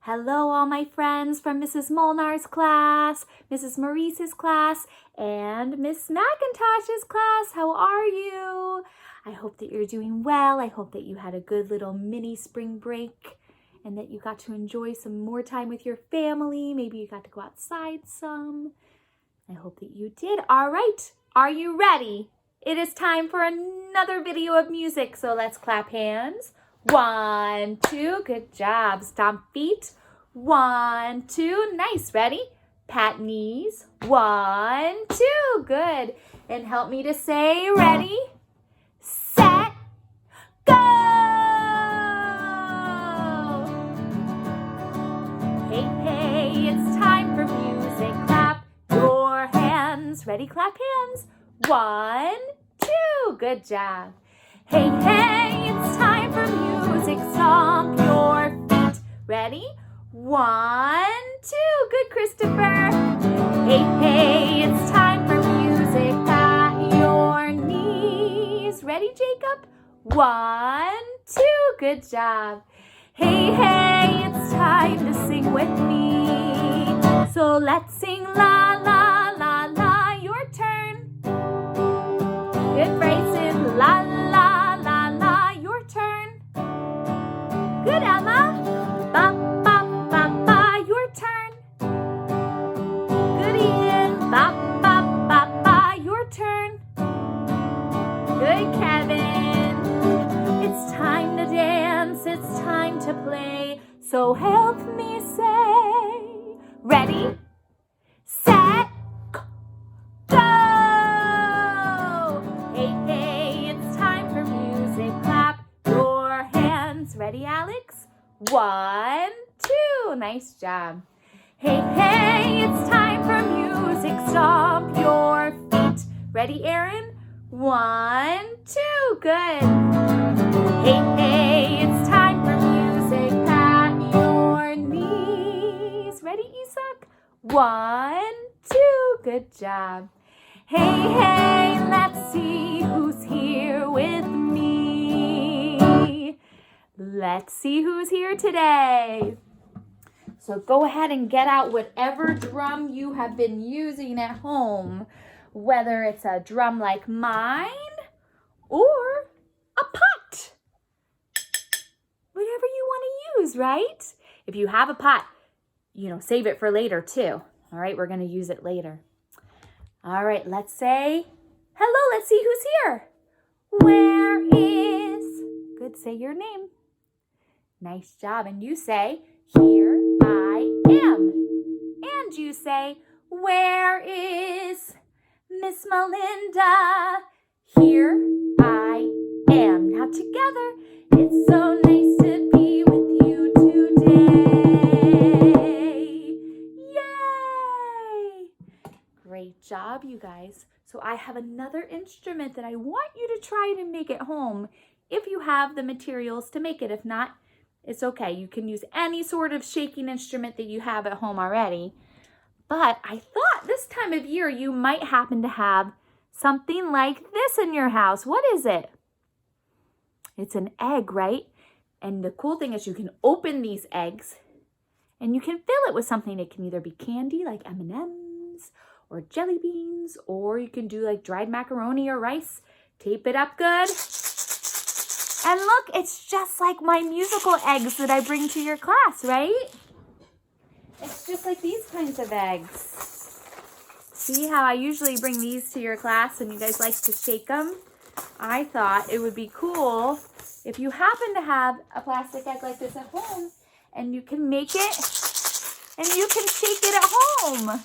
Hello, all my friends from Mrs. Molnar's class, Mrs. Marrese's class, and Miss MacIntosh's class. How are you? I hope that you're doing well. I hope that you had a good little mini spring break and that you got to enjoy some more time with your family. Maybe you got to go outside some. I hope that you did. All right, are you ready? It is time for another video of music, so let's clap hands. 1, 2, good job. Stomp feet. 1, 2, nice. Ready? Pat knees. 1, 2, good. And help me to say, ready, set, go. Hey, hey, it's time for music. Clap your hands. Ready, clap hands. 1, 2, good job. Hey, hey, it's time for music. Stomp your feet. Ready? 1, 2, good, Christopher. Hey, hey, it's time for music. Pat your knees. Ready, Jacob? 1, 2, good job. Hey, hey, it's time to sing with me. So let's sing la, la, la, la. Your turn. Good, Bryson. La, la, la, la. Your turn. Good, Emma. Ba, ba, ba, ba. Your turn. Good, Ian. Ba, ba, ba, ba. Your turn. Good, Kevin. It's time to dance. It's time to play. So help me say, ready, set, go! Hey, hey, it's time for music. Clap your hands. Ready, Alex? 1, 2, nice job. Hey, hey, it's time for music. Stomp your feet. Ready, Aaron? 1, 2, good. Hey, hey, it's time for music. Pat your knees. Ready, Isak? 1, 2, good job. Hey, hey, let's see who's here with me. Let's see who's here today. So go ahead and get out whatever drum you have been using at home, whether it's a drum like mine or a pot. Whatever you want to use, right? If you have a pot, save it for later too. All right, we're going to use it later. All right, let's say hello. Let's see who's here. Where is? Good, say your name. Nice job. And you say, here I am. And you say, where is Miss Melinda? Here I am. Now together, it's so nice to be with you today. Yay! Great job, you guys. So I have another instrument that I want you to try to make at home if you have the materials to make it. If not, it's okay. You can use any sort of shaking instrument that you have at home already. But I thought this time of year you might happen to have something like this in your house. What is it? It's an egg, right? And the cool thing is you can open these eggs and you can fill it with something. It can either be candy like M&Ms or jelly beans, or you can do like dried macaroni or rice. Tape it up good. And look, it's just like my musical eggs that I bring to your class, right? It's just like these kinds of eggs. See how I usually bring these to your class and you guys like to shake them? I thought it would be cool if you happen to have a plastic egg like this at home and you can make it and you can shake it at home.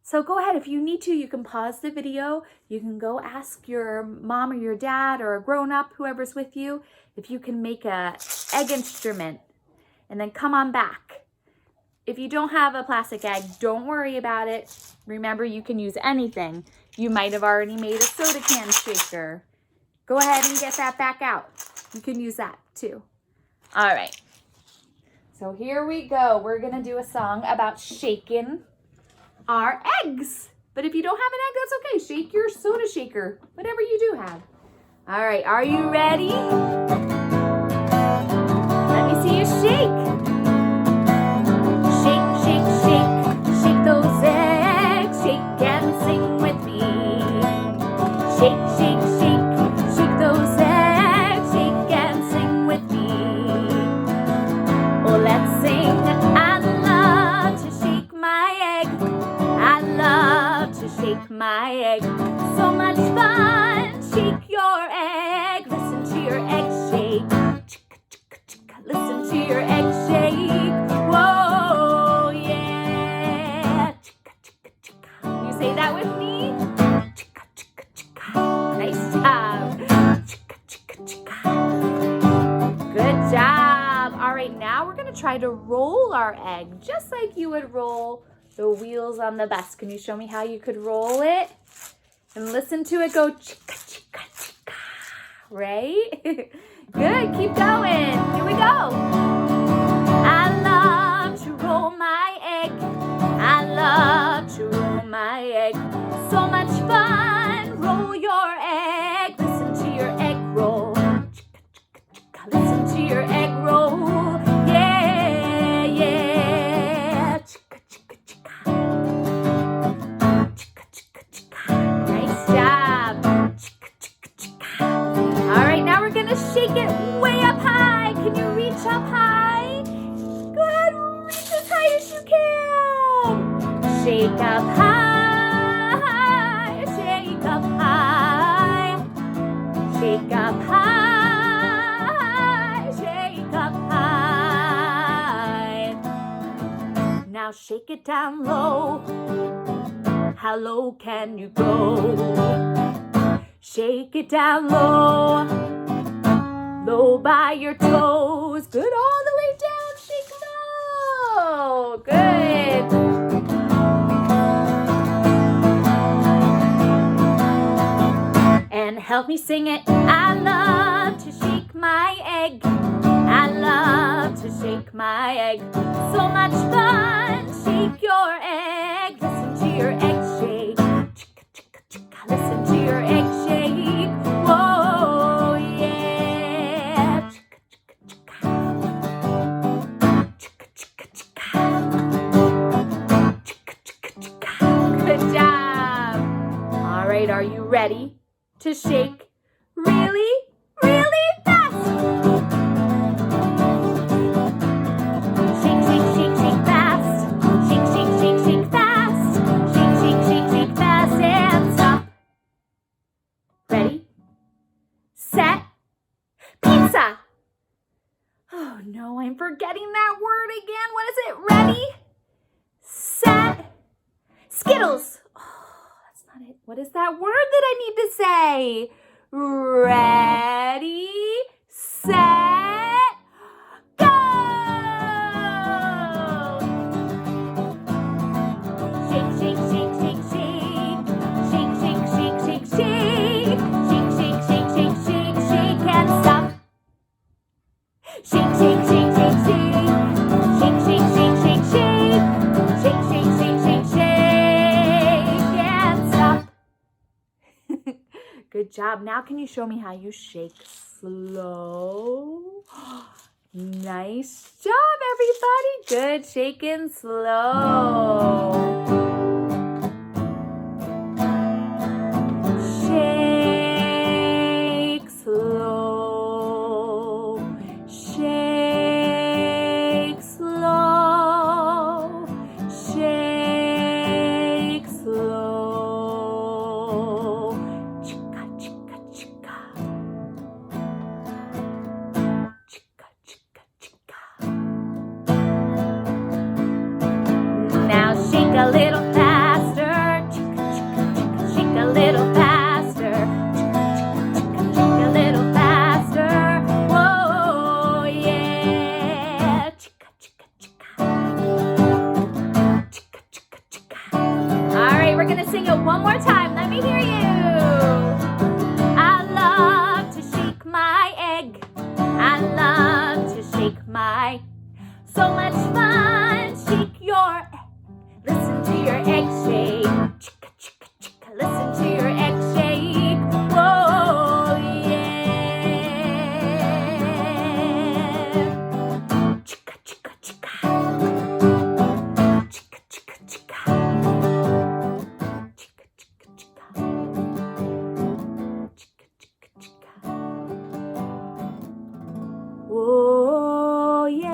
So go ahead, if you need to, you can pause the video. You can go ask your mom or your dad or a grown-up, whoever's with you, if you can make a egg instrument, and then come on back. If you don't have a plastic egg, don't worry about it. Remember, you can use anything. You might have already made a soda can shaker. Go ahead and get that back out. You can use that too. All right. So here we go. We're going to do a song about shaking our eggs. But if you don't have an egg, that's okay. Shake your soda shaker, whatever you do have. All right, are you ready? Let me see you shake. to your egg shake. Whoa, yeah. Can you say that with me? Nice job. Good job. All right, now we're going to try to roll our egg just like you would roll the wheels on the bus. Can you show me how you could roll it? And listen to it go chicka, chicka, chicka. Right? Good. Keep going. Here we go. I love to roll my egg. I love to roll my egg. So much fun. Roll your egg. Listen to your egg roll. Chicka, chicka, chicka. Listen to your egg roll. Yeah, yeah. Chicka, chicka, chicka. Chicka, chicka, chicka. Nice job. Chicka, chicka, chicka. All right, now we're gonna shake it way up high. Can you reach up high? Go ahead, reach as high as you can. Shake up high, shake up high, shake up high, shake up high. Now shake it down low. How low can you go? Shake it down low, low by your toes. Good, all the way down, shake low. Good. And help me sing it. I love to shake my egg. I love to shake my egg. So much fun. Shake your egg. Listen to your egg shake. Chicka, chicka, chicka. Listen to your egg shake. Whoa, yeah. Chicka, chicka, chicka. Chicka, chicka, chicka. Chicka, chicka, chicka. Good job. All right, are you ready to shake really, really fast? Shake, shake, shake, shake fast. Shake, shake, shake, shake fast. Shake, shake, shake, shake fast and stop. Ready? Set. Pizza. Oh no, I'm forgetting that word again. What is it? Ready? Set. Skittles. That's not it. What is that word that I need to say? Ready, set, go! Shake, shake, shake, shake, shake. Shake, shake, shake, shake, shake. Shake, shake, shake, shake, shake, shake and stop. Shake, shake, shake, shake, shake. Shake, shake, shake, shake, shake. Shake, shake, shake, shake, shake and stop. Good job. Now can you show me how you shake slow? Nice job, everybody. Good, shaking slow. Shake slow. Shake slow. Shake slow. Chicka, chicka, chicka. Chicka, chicka, chicka. Now shake a little faster. Chicka, chicka, chicka. Shake a little faster. Chicka, chicka, chicka. Shake a little faster. Whoa, yeah. Chicka, chicka, chicka. Chicka, chicka, chicka. All right, we're gonna sing it one more time. Let me hear you. I love to shake my egg. I love to shake my. So much fun. Shake your. Listen to your egg shake. Chicka, chicka, chicka. Listen to your egg shake. Whoa, yeah. Chicka, chicka, chicka. Chicka, chicka, chicka. Chicka, chicka, chicka. Chicka, chicka, chicka. Whoa, yeah.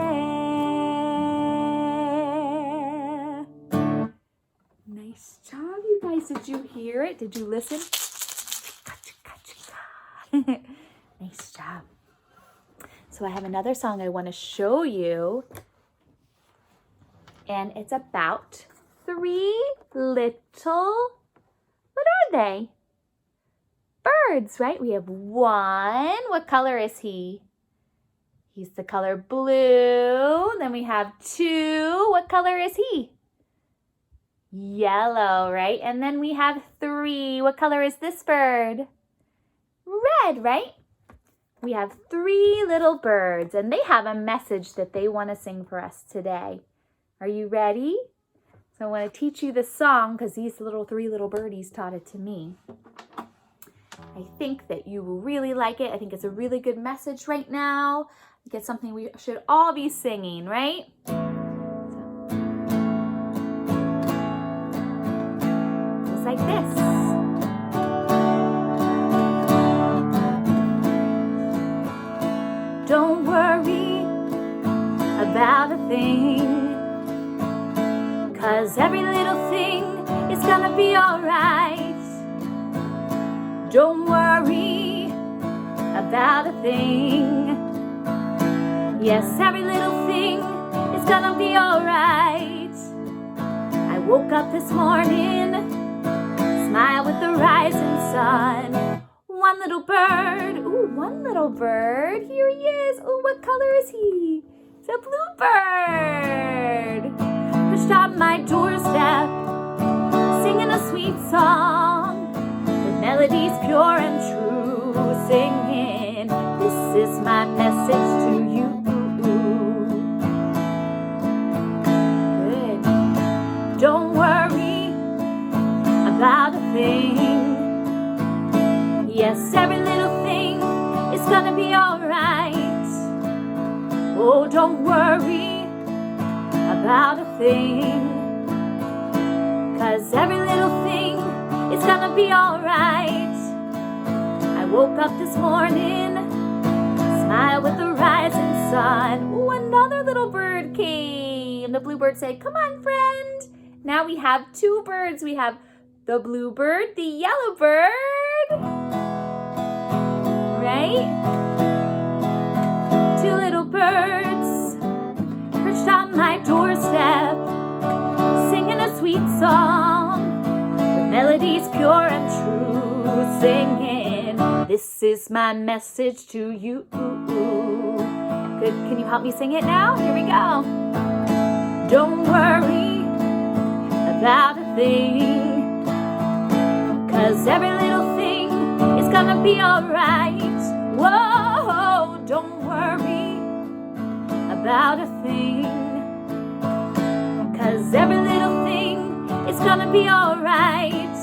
Nice job, you guys. Did you hear it? Did you listen? Chicka, chicka, chicka. Nice job. So I have another song I want to show you. And it's about 3 little, what are they? Birds, right? We have 1. What color is he? He's the color blue. Then we have 2. What color is he? Yellow, right? And then we have 3. What color is this bird? Red, right? We have 3 little birds, and they have a message that they want to sing for us today. Are you ready? So I want to teach you the song because these 3 little birdies taught it to me. I think that you will really like it. I think it's a really good message right now. I think it's something we should all be singing, right? Just like this. Don't worry about a thing, 'cause every little thing is gonna be alright. Don't worry about a thing. Yes, every little thing is gonna be alright. I woke up this morning, smile with the rising sun. One little bird, ooh, one little bird, here he is. Ooh, what color is he? It's a bluebird. Pushed on my doorstep, singing a sweet song, with melodies pure and true, singing, this is my message to you. Good. Don't worry about a thing. Yes, every little thing is gonna be alright. Oh, don't worry about a thing, 'cause every little thing is gonna be alright. I woke up this morning, smile with the rising sun. Oh, another little bird came. The bluebird said, come on, friend. Now we have 2 birds. We have the bluebird, the yellow bird. Right? 2 little birds perched on my doorstep, singing a sweet song, with melodies pure and true, singing, this is my message to you. Good. Can you help me sing it now? Here we go. Don't worry about a thing, 'cause every little thing is gonna be alright. Whoa, don't worry about a thing, 'cause every little thing is gonna be alright.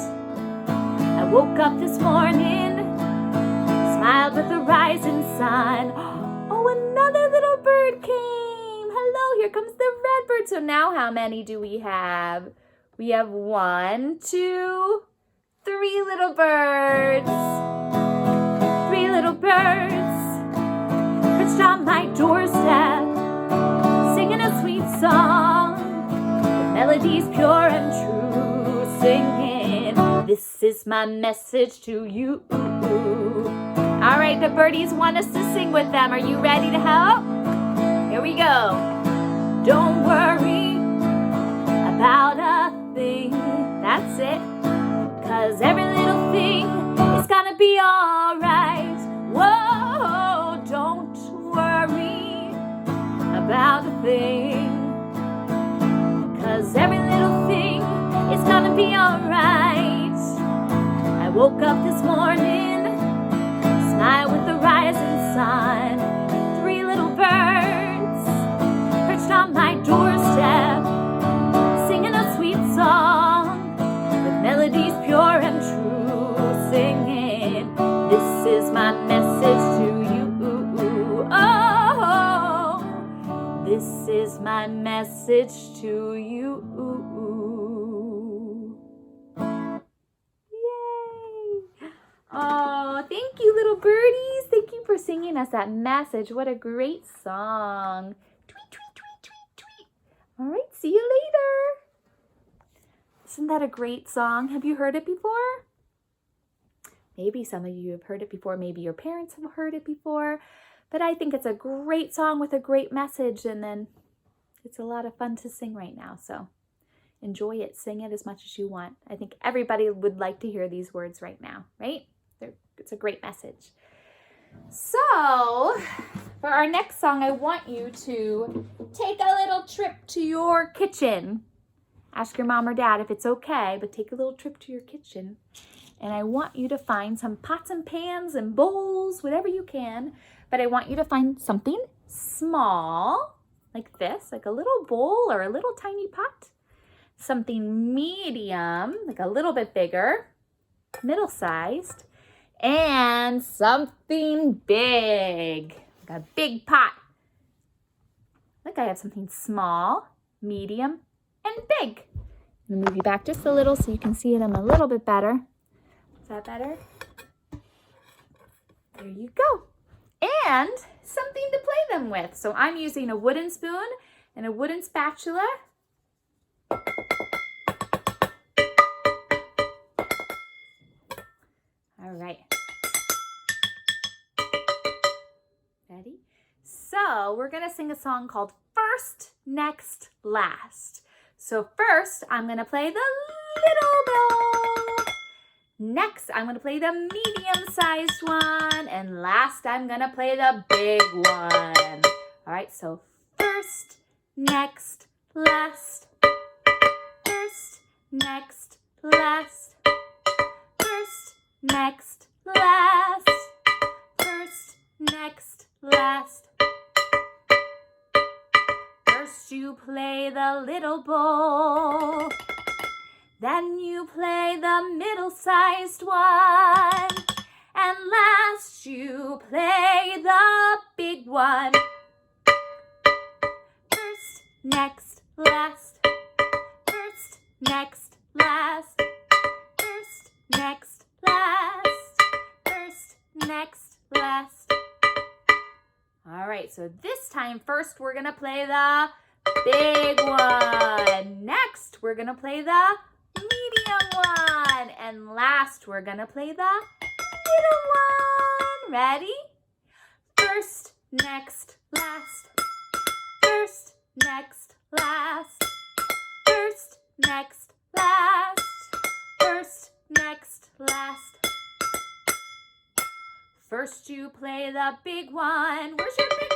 I woke up this morning, smiled with the rising sun. Oh, another little bird came. Hello, here comes the red bird. So now how many do we have? We have 1, 2, 3 little birds. 3 little birds perched on my doorstep, singing a sweet song, with melodies pure and true, singing, this is my message to you. All right, the birdies want us to sing with them. Are you ready to help? Here we go. Don't worry about a thing. That's it. 'Cause every little thing is gonna be alright. Whoa, don't worry about a thing, 'cause every little thing is gonna be alright. I woke up this morning, smile with the rising sun. 3 little birds perched on my doorstep, singing a sweet song, with melodies pure and true, singing, this is my message to you. Oh, this is my message to you. Yay! Oh, thank you, little birdies. Thank you for singing us that message. What a great song. Tweet, tweet, tweet, tweet, tweet. All right, see you later. Isn't that a great song? Have you heard it before? Maybe some of you have heard it before. Maybe your parents have heard it before. But I think it's a great song with a great message, and then it's a lot of fun to sing right now. So enjoy it. Sing it as much as you want. I think everybody would like to hear these words right now, right? It's a great message. So for our next song, I want you to take a little trip to your kitchen. Ask your mom or dad if it's okay, but take a little trip to your kitchen. And I want you to find some pots and pans and bowls, whatever you can. But I want you to find something small, like this, like a little bowl or a little tiny pot. Something medium, like a little bit bigger, middle-sized. And something big, like a big pot. Look, I have something small, medium, and big. I'm gonna move you back just a little so you can see them a little bit better. Is that better? There you go. And something to play them with. So I'm using a wooden spoon and a wooden spatula. All right. Ready? So we're going to sing a song called First, Next, Last. So first, I'm going to play the little bowl. Next, I'm going to play the medium-sized one. And last, I'm going to play the big one. All right, so first, next, last. First, next, last. First, next, last. First, next, last. First you play the little bowl. Then you play the middle-sized one. And last you play the big one. First, next, last. First, next, last. First, next, last. First, next, last. All right, so this time first we're gonna play the big one. Next, we're gonna play the medium one. And last, we're gonna play the little one. Ready? First, next, last. First, next, last. First, next, last. First, next, last. First you play the big one. Where's your big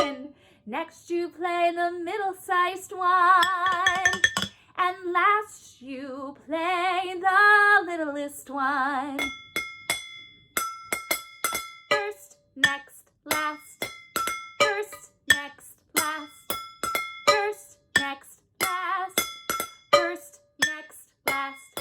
one? Next you play the middle-sized one. And last you play the littlest one. First, next, last. First, next, last. First, next, last. First, next, last.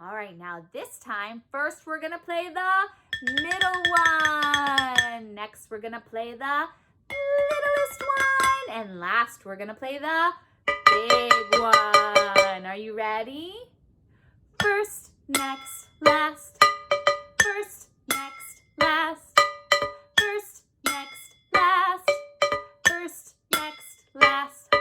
All right, now this time, first we're gonna play the middle one. Next, we're gonna play the littlest one. And last, we're gonna play the big one. Are you ready? First, next, last. First, next, last. First, next, last. First, next, last.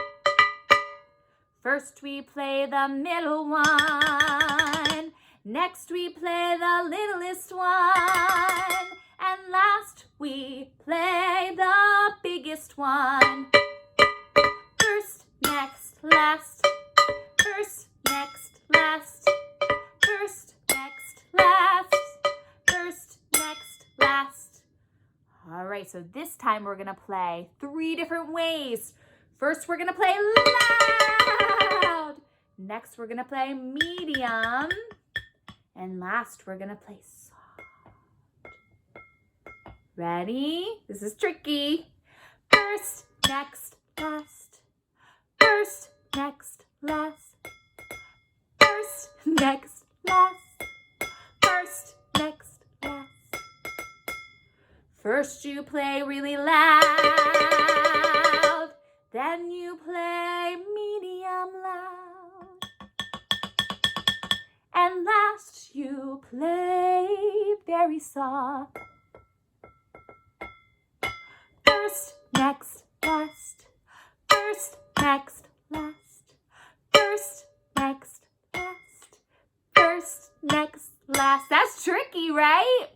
First we play the middle one. Next we play the littlest one. And last we play the biggest one. First, next, last. First, next, last. First, next, last. First, next, last. All right, so this time we're gonna play 3 different ways. First, we're gonna play loud. Next, we're gonna play medium. And last, we're gonna play soft. Ready? This is tricky. First, next, last. First, next, last. First, next, last. First, next, last. First you play really loud. Then you play medium loud. And last you play very soft. First, next, last. First, next, last. First, next, last. First, next, last. That's tricky, right?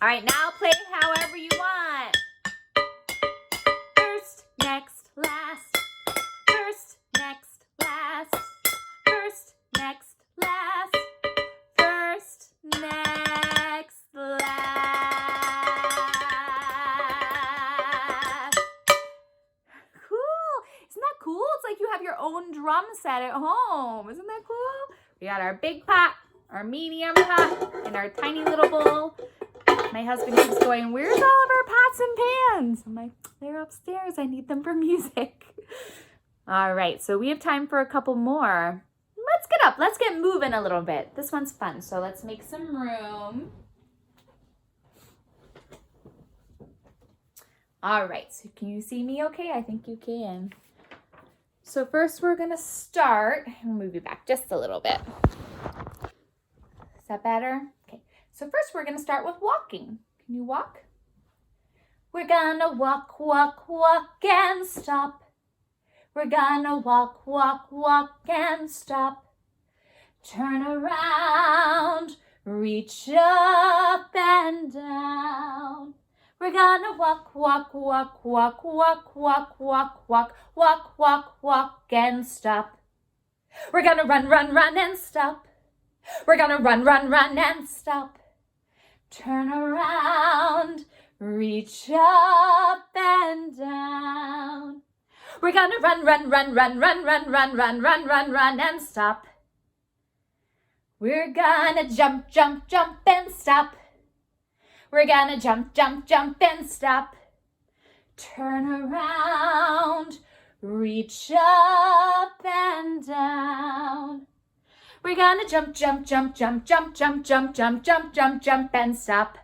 All right, now play however you want. First, next, last. First, next, last. First, next, last. First, next, last. Cool. Isn't that cool? It's like you have your own drum set at home. Isn't that cool? We got our big pot, our medium pot, and our tiny little bowl. My husband keeps going, where's all of our pots and pans? I'm like, they're upstairs. I need them for music. All right, so we have time for a couple more. Let's get up. Let's get moving a little bit. This one's fun, so let's make some room. All right, so can you see me okay? I think you can. So first we're gonna start, I'll move you back just a little bit. Is that better? Okay, so first we're gonna start with walking. Can you walk? We're gonna walk, walk, walk and stop. We're gonna walk, walk, walk and stop. Turn around, reach up and down. We're gonna walk, walk, walk, walk, walk, walk, walk, walk, walk, walk, walk, and stop. We're gonna run, run, run, and stop. We're gonna run, run, run, and stop. Turn around, reach up and down. We're gonna run, run, run, run, run, run, run, run, run, run, run, and stop. We're gonna jump, jump, jump, and stop. We're gonna jump, jump, jump, and stop. Turn around, reach up and down. We're gonna jump, jump, jump, jump, jump, jump, jump, jump, jump, jump, jump, and stop.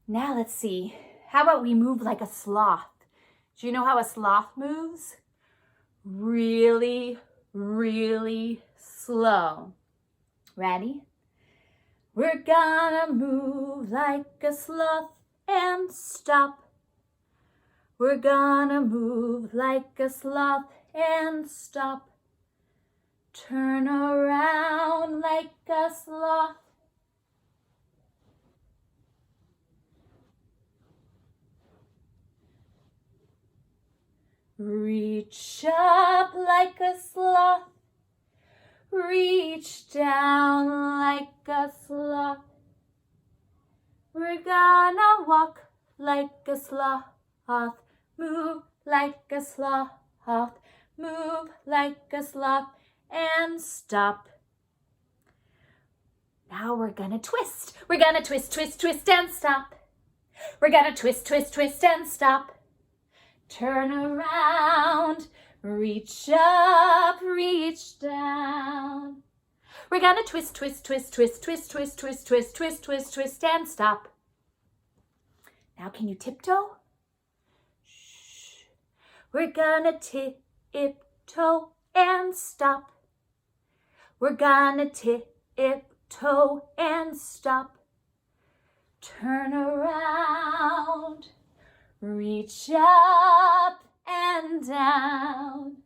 Now let's see. How about we move like a sloth? Do you know how a sloth moves? Really, really slow. Ready? We're gonna move like a sloth and stop. We're gonna move like a sloth and stop. Turn around like a sloth. Reach up like a sloth. Reach down like a sloth. We're gonna walk like a sloth. Move like a sloth. Move like a sloth and stop. Now we're gonna twist. We're gonna twist, twist, twist and stop. We're gonna twist, twist, twist and stop. Turn around. Reach up, reach down. We're gonna twist, twist, twist, twist, twist, twist, twist, twist, twist, twist, twist, and stop. Now can you tiptoe? Shh. We're gonna tiptoe and stop. We're gonna tiptoe and stop. Turn around, reach up and down.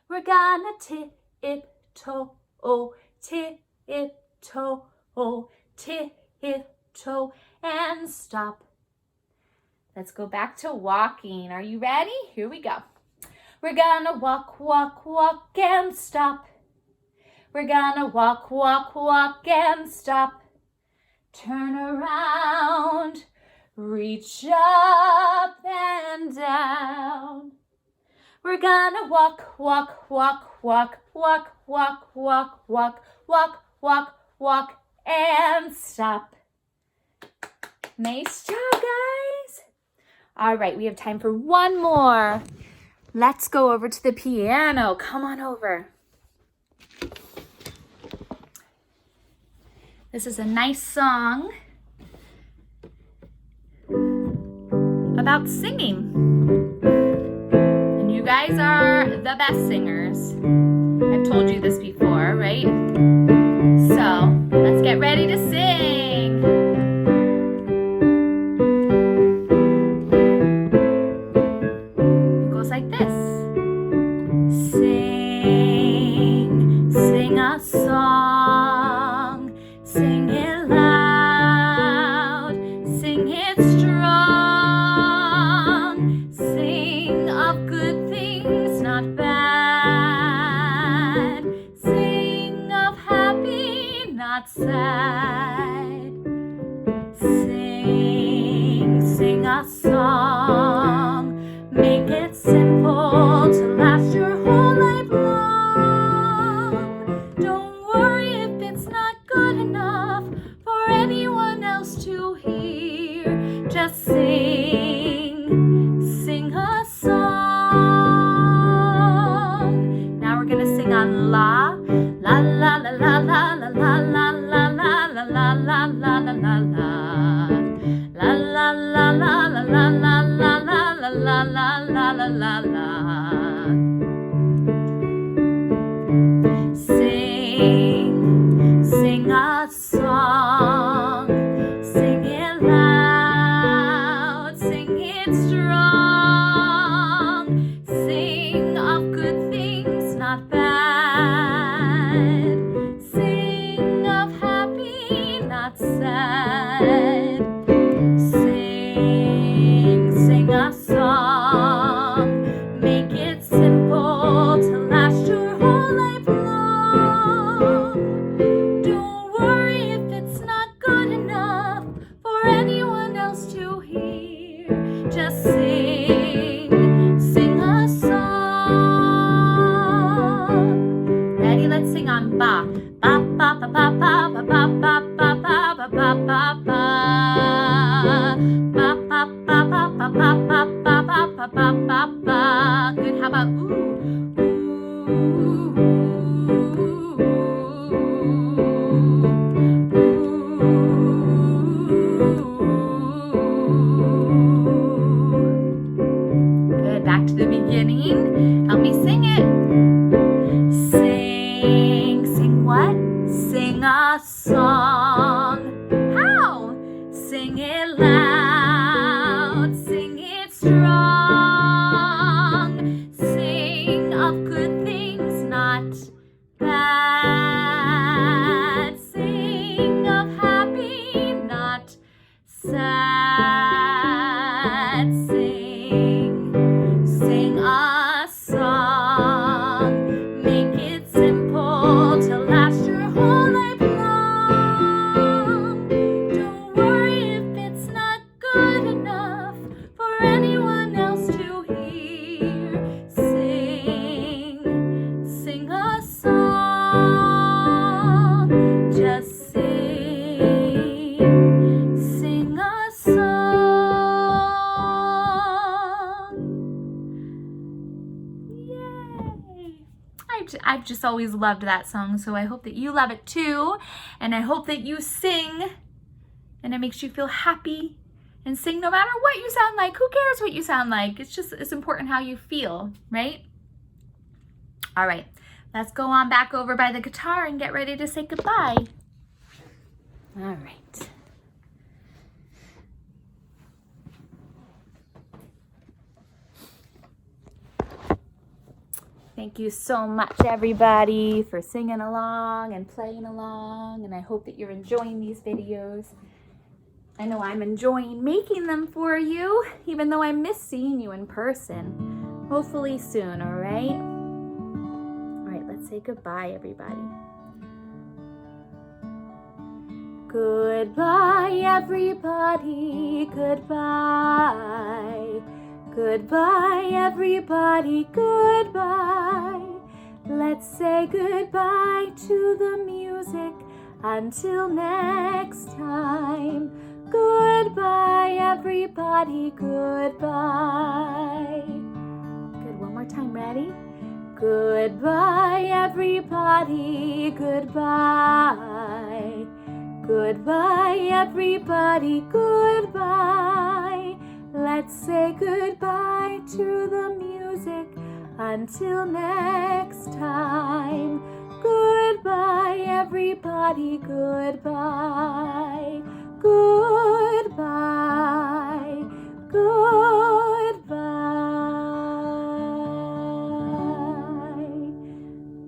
We're gonna tiptoe, tiptoe, tiptoe, and stop. Let's go back to walking. Are you ready? Here we go. We're gonna walk, walk, walk, and stop. We're gonna walk, walk, walk, and stop. Turn around, reach up and down. We're gonna walk, walk, walk, walk, walk, walk, walk, walk, walk, walk, walk, and stop. Nice job, guys. All right, we have time for one more. Let's go over to the piano. Come on over. This is a nice song about singing. And you guys are the best singers. I've told you this before, right? So let's get ready to sing. It goes like this. Sing, sing a song, sing it loud. song. Make it simple to last your whole life long. Don't worry if it's not good enough for anyone else to hear. Just sing a song. Now we're gonna sing on la, la la la la la la la la la la la la la la la la la. La la la la la la la la la la la la la la la. Sing a song. Sing it loud, sing it strong. Sing of good things, not bad. Sing of happy, not sad. Sing a song. Make it simple to last your whole life long. Don't worry if it's not good enough for anyone else to hear. Just sing a song. Ready? Let's sing on ba. Ba ba ba ba ba ba ba ba ba ba ba ba ba ba. Ba ba ba ba ba ba ba ba ba ba ba ba. Good. How about ooh? Good. Back to the beginning. Help me sing it. Sing what? Sing a song. How? Sing it loud, sing it strong. Sing of good things, not bad. Sing of happy, not sad. Sing a song. Make it simple to last your whole life long. Don't worry if it's not good enough for anyone else to hear. Sing a song. Just sing a song. Yay! I've just always loved that song, so I hope that you love it too, and I hope that you sing and it makes you feel happy, and sing no matter what you sound like. Who cares what you sound like? It's important how you feel, right? All right, let's go on back over by the guitar and get ready to say goodbye. All right. Thank you so much, everybody, for singing along and playing along, and I hope that you're enjoying these videos. I know I'm enjoying making them for you, even though I miss seeing you in person. Hopefully soon, all right? All right, let's say goodbye, everybody. Goodbye, everybody, goodbye. Goodbye, everybody, goodbye. Let's say goodbye to the music until next time. Goodbye, everybody, goodbye. Good, one more time, ready? Goodbye, everybody, goodbye. Goodbye, everybody, goodbye. Let's say goodbye to the music until next time. Goodbye, everybody, goodbye. Goodbye, goodbye.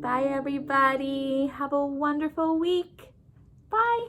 Bye, everybody. Have a wonderful week. Bye.